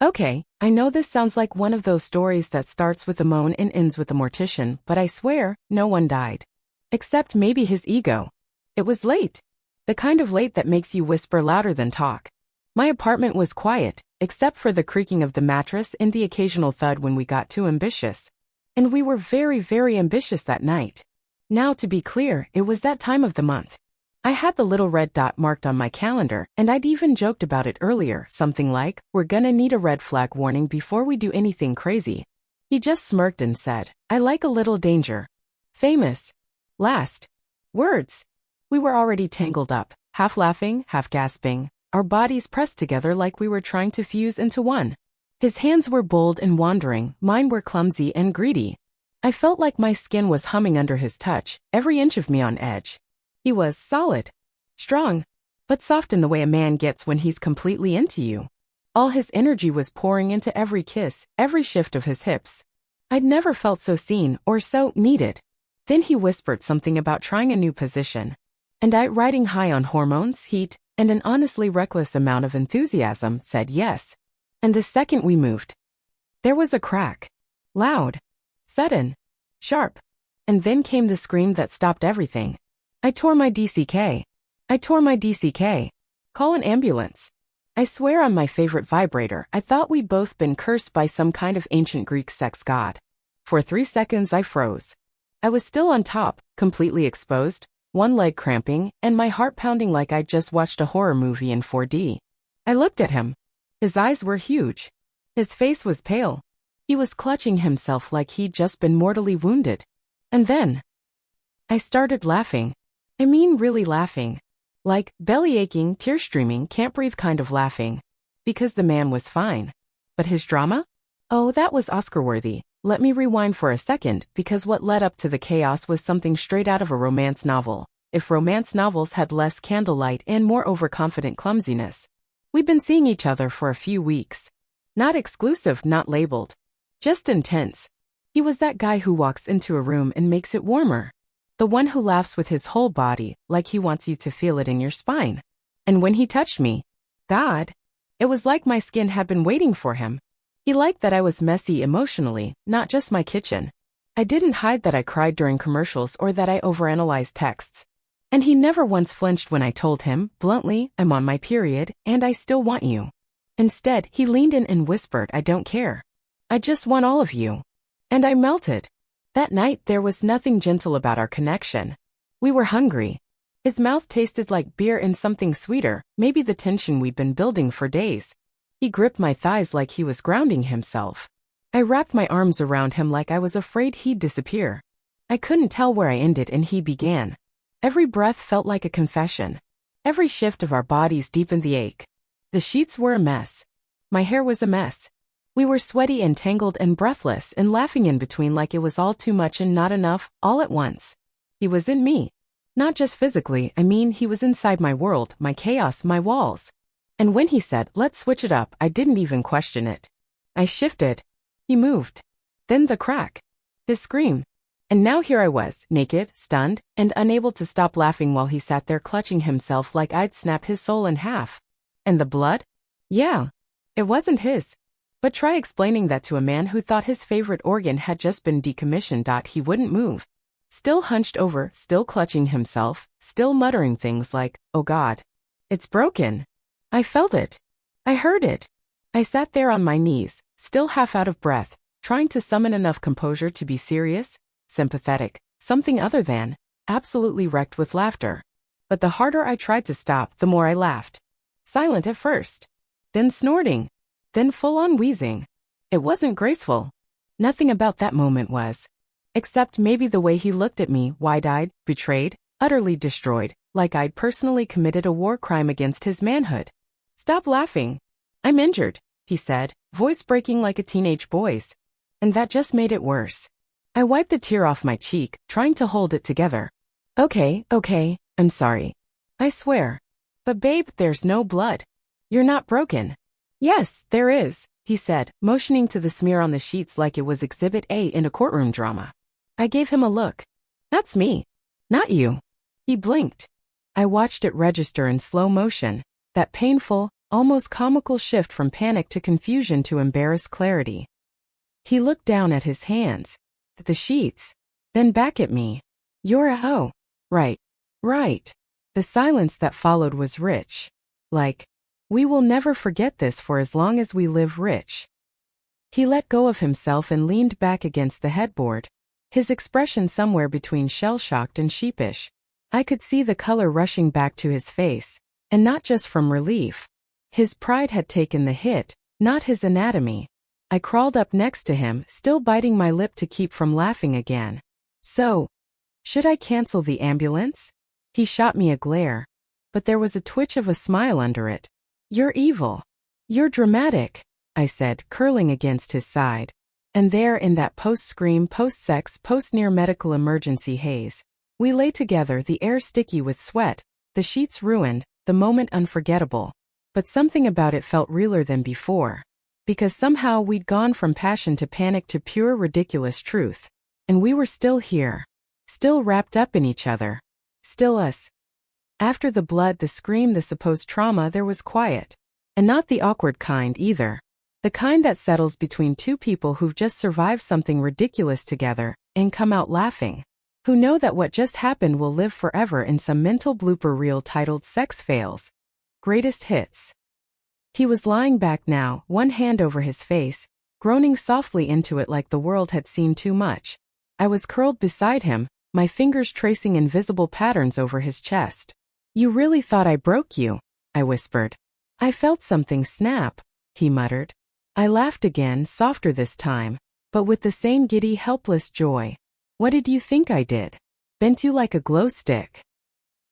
Okay, I know this sounds like one of those stories that starts with a moan and ends with a mortician, but I swear, no one died. Except maybe his ego. It was late. The kind of late that makes you whisper louder than talk. My apartment was quiet, except for the creaking of the mattress and the occasional thud when we got too ambitious. And we were very, very ambitious that night. Now, to be clear, it was that time of the month. I had the little red dot marked on my calendar, and I'd even joked about it earlier, something like, "We're gonna need a red flag warning before we do anything crazy." He just smirked and said, "I like a little danger." Famous. Last words. We were already tangled up, half laughing, half gasping, our bodies pressed together like we were trying to fuse into one. His hands were bold and wandering, mine were clumsy and greedy. I felt like my skin was humming under his touch, every inch of me on edge. He was solid, strong, but soft in the way a man gets when he's completely into you. All his energy was pouring into every kiss, every shift of his hips. I'd never felt so seen or so needed. Then he whispered something about trying a new position. And I, riding high on hormones, heat, and an honestly reckless amount of enthusiasm, said yes. And the second we moved, there was a crack. Loud, sudden, sharp. And then came the scream that stopped everything. I tore my DCK. I tore my DCK. Call an ambulance. I swear on my favorite vibrator, I thought we'd both been cursed by some kind of ancient Greek sex god. For 3 seconds I froze. I was still on top, completely exposed, one leg cramping, and my heart pounding like I'd just watched a horror movie in 4D. I looked at him. His eyes were huge. His face was pale. He was clutching himself like he'd just been mortally wounded. And then I started laughing. I mean really laughing. Like, belly aching, tear streaming, can't breathe kind of laughing. Because the man was fine. But his drama? Oh, that was Oscar-worthy. Let me rewind for a second, because what led up to the chaos was something straight out of a romance novel. If romance novels had less candlelight and more overconfident clumsiness. We'd been seeing each other for a few weeks. Not exclusive, not labeled. Just intense. He was that guy who walks into a room and makes it warmer. The one who laughs with his whole body, like he wants you to feel it in your spine. And when he touched me, God, it was like my skin had been waiting for him. He liked that I was messy emotionally, not just my kitchen. I didn't hide that I cried during commercials or that I overanalyzed texts. And he never once flinched when I told him, bluntly, I'm on my period, and I still want you. Instead, he leaned in and whispered, I don't care. I just want all of you. And I melted. That night, there was nothing gentle about our connection. We were hungry. His mouth tasted like beer and something sweeter, maybe the tension we'd been building for days. He gripped my thighs like he was grounding himself. I wrapped my arms around him like I was afraid he'd disappear. I couldn't tell where I ended and he began. Every breath felt like a confession. Every shift of our bodies deepened the ache. The sheets were a mess. My hair was a mess. We were sweaty and tangled and breathless and laughing in between like it was all too much and not enough, all at once. He was in me. Not just physically, I mean he was inside my world, my chaos, my walls. And when he said, let's switch it up, I didn't even question it. I shifted. He moved. Then the crack. His scream. And now here I was, naked, stunned, and unable to stop laughing while he sat there clutching himself like I'd snap his soul in half. And the blood? Yeah. It wasn't his. But try explaining that to a man who thought his favorite organ had just been decommissioned. He wouldn't move. Still hunched over, still clutching himself, still muttering things like, oh God. It's broken. I felt it. I heard it. I sat there on my knees, still half out of breath, trying to summon enough composure to be serious, sympathetic, something other than, absolutely wrecked with laughter. But the harder I tried to stop, the more I laughed. Silent at first. Then snorting. Then full-on wheezing. It wasn't graceful. Nothing about that moment was. Except maybe the way he looked at me, wide-eyed, betrayed, utterly destroyed, like I'd personally committed a war crime against his manhood. Stop laughing. I'm injured, he said, voice breaking like a teenage boy's. And that just made it worse. I wiped a tear off my cheek, trying to hold it together. Okay, I'm sorry. I swear. But babe, there's no blood. You're not broken. Yes, there is, he said, motioning to the smear on the sheets like it was Exhibit A in a courtroom drama. I gave him a look. That's me. Not you. He blinked. I watched it register in slow motion, that painful, almost comical shift from panic to confusion to embarrassed clarity. He looked down at his hands, at the sheets, then back at me. You're a hoe. Right. Right. The silence that followed was rich. Like, we will never forget this for as long as we live rich. He let go of himself and leaned back against the headboard, his expression somewhere between shell-shocked and sheepish. I could see the color rushing back to his face, and not just from relief. His pride had taken the hit, not his anatomy. I crawled up next to him, still biting my lip to keep from laughing again. So, should I cancel the ambulance? He shot me a glare, but there was a twitch of a smile under it. You're evil. You're dramatic, I said, curling against his side. And there in that post-scream, post-sex, post-near medical emergency haze, we lay together, the air sticky with sweat, the sheets ruined, the moment unforgettable. But something about it felt realer than before. Because somehow we'd gone from passion to panic to pure ridiculous truth. And we were still here. Still wrapped up in each other. Still us. After the blood, the scream, the supposed trauma, there was quiet. And not the awkward kind either. The kind that settles between two people who've just survived something ridiculous together and come out laughing. Who know that what just happened will live forever in some mental blooper reel titled Sex Fails. Greatest Hits. He was lying back now, one hand over his face, groaning softly into it like the world had seen too much. I was curled beside him, my fingers tracing invisible patterns over his chest. You really thought I broke you, I whispered. I felt something snap, he muttered. I laughed again, softer this time, but with the same giddy, helpless joy. What did you think I did? Bent you like a glow stick.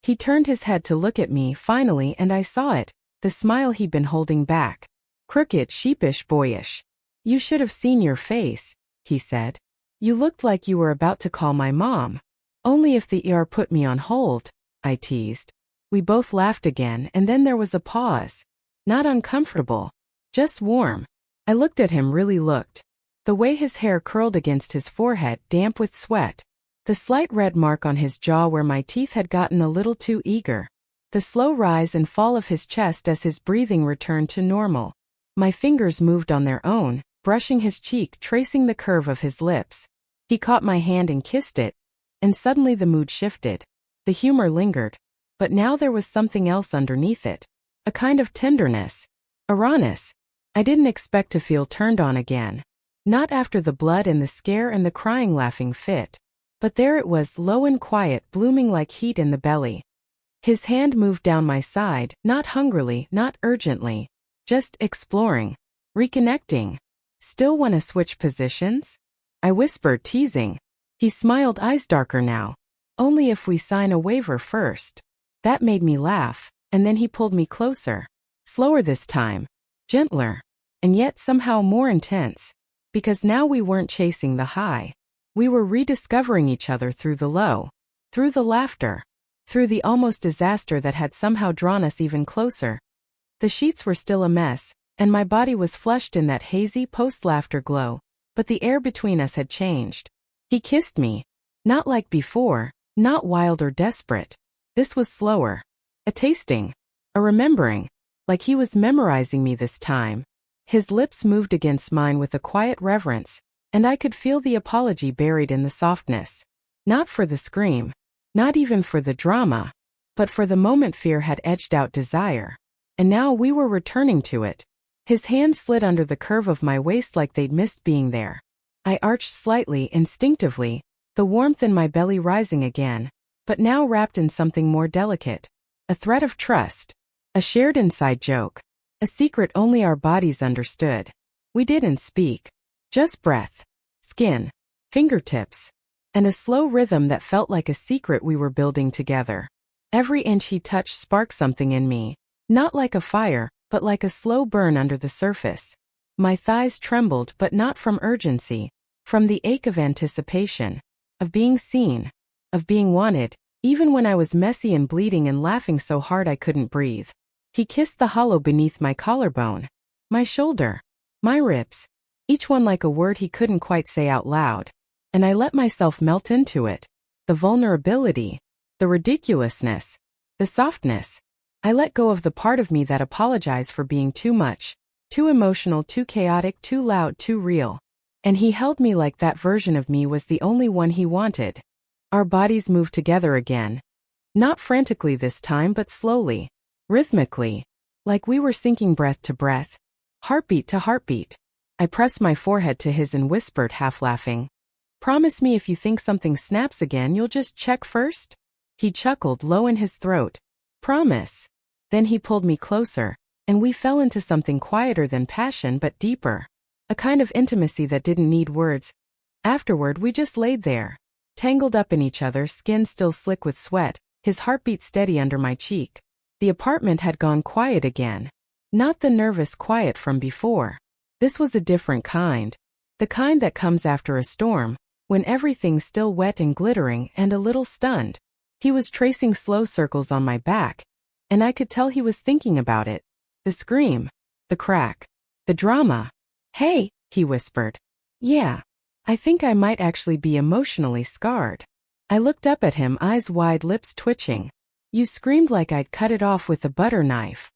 He turned his head to look at me finally, and I saw it, the smile he'd been holding back. Crooked, sheepish, boyish. You should have seen your face, he said. You looked like you were about to call my mom. Only if the ER put me on hold, I teased. We both laughed again, and then there was a pause. Not uncomfortable. Just warm. I looked at him, really looked. The way his hair curled against his forehead, damp with sweat. The slight red mark on his jaw where my teeth had gotten a little too eager. The slow rise and fall of his chest as his breathing returned to normal. My fingers moved on their own, brushing his cheek, tracing the curve of his lips. He caught my hand and kissed it. And suddenly the mood shifted. The humor lingered. But now there was something else underneath it. A kind of tenderness. A rawness. I didn't expect to feel turned on again. Not after the blood and the scare and the crying laughing fit. But there it was, low and quiet, blooming like heat in the belly. His hand moved down my side, not hungrily, not urgently. Just exploring. Reconnecting. Still wanna switch positions? I whispered, teasing. He smiled, eyes darker now. Only if we sign a waiver first. That made me laugh, and then he pulled me closer. Slower this time. Gentler. And yet somehow more intense. Because now we weren't chasing the high. We were rediscovering each other through the low. Through the laughter. Through the almost disaster that had somehow drawn us even closer. The sheets were still a mess, and my body was flushed in that hazy post-laughter glow, but the air between us had changed. He kissed me. Not like before, not wild or desperate. This was slower. A tasting. A remembering. Like he was memorizing me this time. His lips moved against mine with a quiet reverence, and I could feel the apology buried in the softness. Not for the scream. Not even for the drama. But for the moment fear had edged out desire. And now we were returning to it. His hands slid under the curve of my waist like they'd missed being there. I arched slightly, instinctively, the warmth in my belly rising again, but now wrapped in something more delicate. A thread of trust. A shared inside joke. A secret only our bodies understood. We didn't speak. Just breath. Skin. Fingertips. And a slow rhythm that felt like a secret we were building together. Every inch he touched sparked something in me. Not like a fire, but like a slow burn under the surface. My thighs trembled, but not from urgency. From the ache of anticipation. Of being seen. Of being wanted, even when I was messy and bleeding and laughing so hard I couldn't breathe. He kissed the hollow beneath my collarbone. My shoulder. My ribs. Each one like a word he couldn't quite say out loud. And I let myself melt into it. The vulnerability. The ridiculousness. The softness. I let go of the part of me that apologized for being too much, too emotional, too chaotic, too loud, too real. And he held me like that version of me was the only one he wanted. Our bodies moved together again. Not frantically this time, but slowly, rhythmically, like we were syncing breath to breath, heartbeat to heartbeat. I pressed my forehead to his and whispered, half laughing, "Promise me if you think something snaps again, you'll just check first?" He chuckled low in his throat. "Promise." Then he pulled me closer, and we fell into something quieter than passion but deeper. A kind of intimacy that didn't need words. Afterward, we just laid there, tangled up in each other, skin still slick with sweat, his heartbeat steady under my cheek. The apartment had gone quiet again. Not the nervous quiet from before. This was a different kind. The kind that comes after a storm, when everything's still wet and glittering and a little stunned. He was tracing slow circles on my back, and I could tell he was thinking about it. The scream, the crack, the drama. "Hey," he whispered. "Yeah, I think I might actually be emotionally scarred." I looked up at him, eyes wide, lips twitching. "You screamed like I'd cut it off with a butter knife."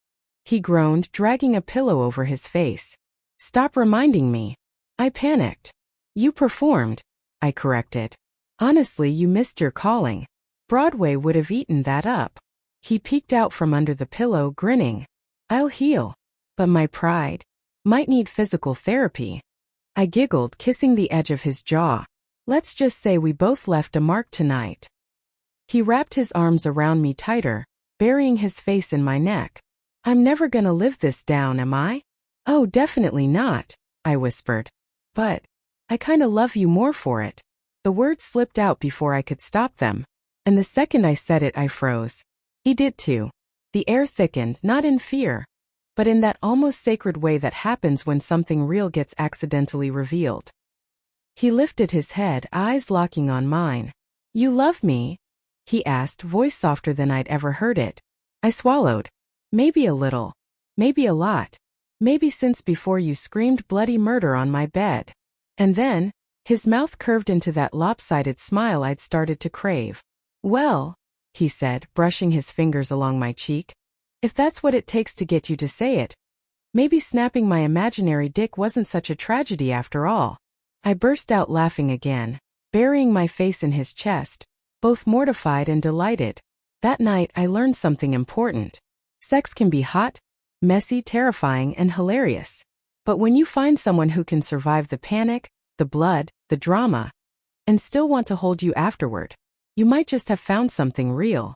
He groaned, dragging a pillow over his face. "Stop reminding me." I panicked. "You performed," I corrected. "Honestly, you missed your calling. Broadway would have eaten that up." He peeked out from under the pillow, grinning. "I'll heal. But my pride might need physical therapy." I giggled, kissing the edge of his jaw. "Let's just say we both left a mark tonight." He wrapped his arms around me tighter, burying his face in my neck. "I'm never gonna live this down, am I?" "Oh, definitely not," I whispered. "But I kinda love you more for it." The words slipped out before I could stop them, and the second I said it, I froze. He did too. The air thickened, not in fear, but in that almost sacred way that happens when something real gets accidentally revealed. He lifted his head, eyes locking on mine. "You love me?" he asked, voice softer than I'd ever heard it. I swallowed. "Maybe a little. Maybe a lot. Maybe since before you screamed bloody murder on my bed." And then, his mouth curved into that lopsided smile I'd started to crave. "Well," he said, brushing his fingers along my cheek, "if that's what it takes to get you to say it, maybe snapping my imaginary dick wasn't such a tragedy after all." I burst out laughing again, burying my face in his chest, both mortified and delighted. That night I learned something important. Sex can be hot, messy, terrifying, and hilarious. But when you find someone who can survive the panic, the blood, the drama, and still want to hold you afterward, you might just have found something real.